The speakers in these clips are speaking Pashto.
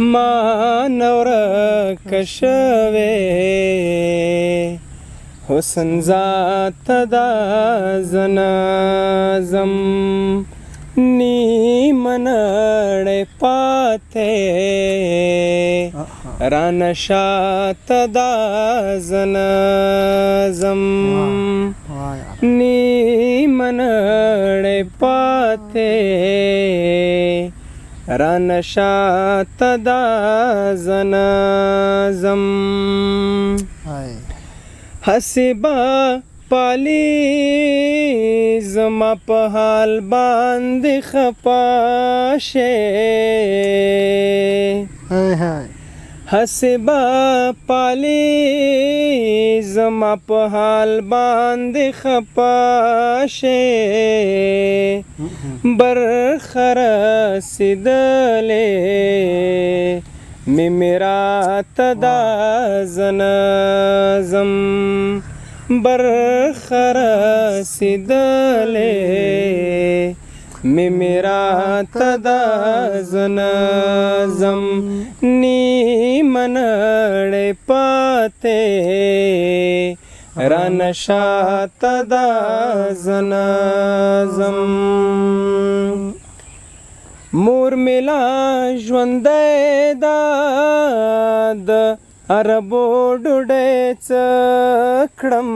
मानवरक शवे हुसन जात दा जनाजम नी मनड़े पाते रानशात दा जनाजम नी मनड़े पाते रानशात दा जनाजम हसीबा पाली जमा पहाल बांध खपाशे हसीबा पाली जमा पहाल बांध खपाशे बरखर सिदले मेरा तदा जनाजम बरखर सिदले मेरा तदा जनाजम नी मनड़े पाते रानशा तदा जनाजम मोर मिला ژوندی د عربو ډوډۍ څکړم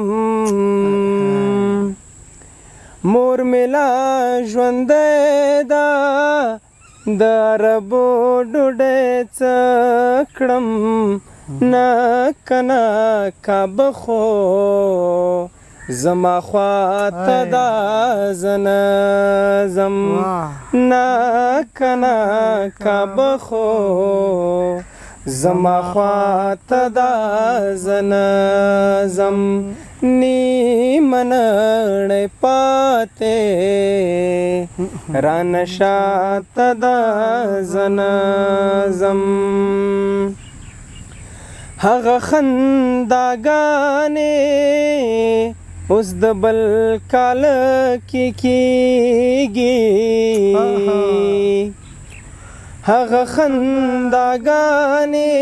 مور ملا ژوندی د عربو ډوډۍ څکړم ناکه بخو زما خواته دا زنازم ناکه بخو زما خواته دا زنازم نی منړې پاتې رانشاته دا زنازم هغه خنداګانې اوس د بل کال کې کېږي هغه خنداګانې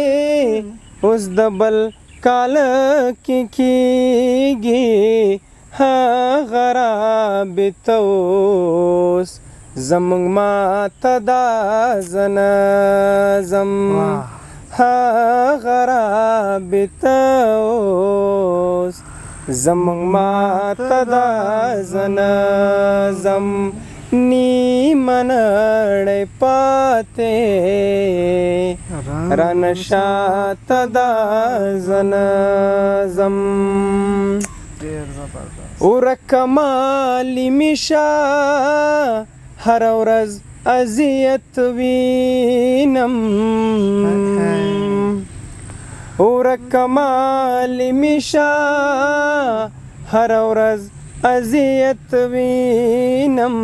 اوس د بل کال کې کېږي هغه رابطه اوس زموږ ماته دا زنازم هغه رابطه اوس زموږ ماته دا زنازم نی منړې پاتې رانشاته دا زنازم ورک مالی میشه هر ورځ اذیت وینم ورک مالی میشه هر ورځ اذیت وینم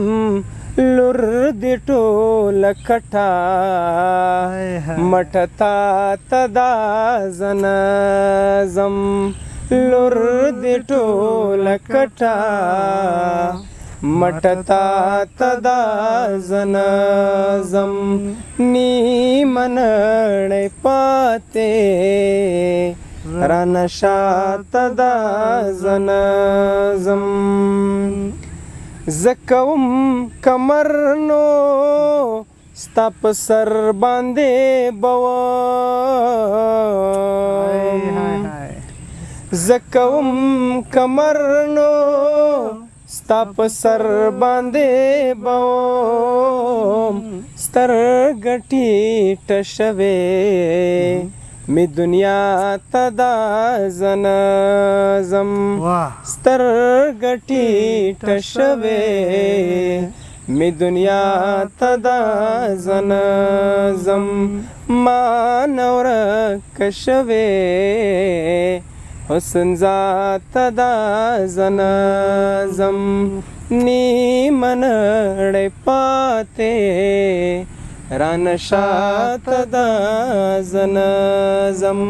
لور دی ټوله کټه مټه تاته دا زنازم لور دی ټوله کټه مټه تاته دا زنازم نی منړې پاتې رانشاته دا زنازم زکوم کمر نو ستا په سر باندې بوم زکوم کمر نو ستا په سر باندې بوم سترګې ټیټه شوې می دنیا ته دا زنازم سترګې ټیټه شوې می دنیا ته دا زنازم ما نورک شوې حسن ذات دا زنازم نی منړې پاتې رانشاته دا زنازم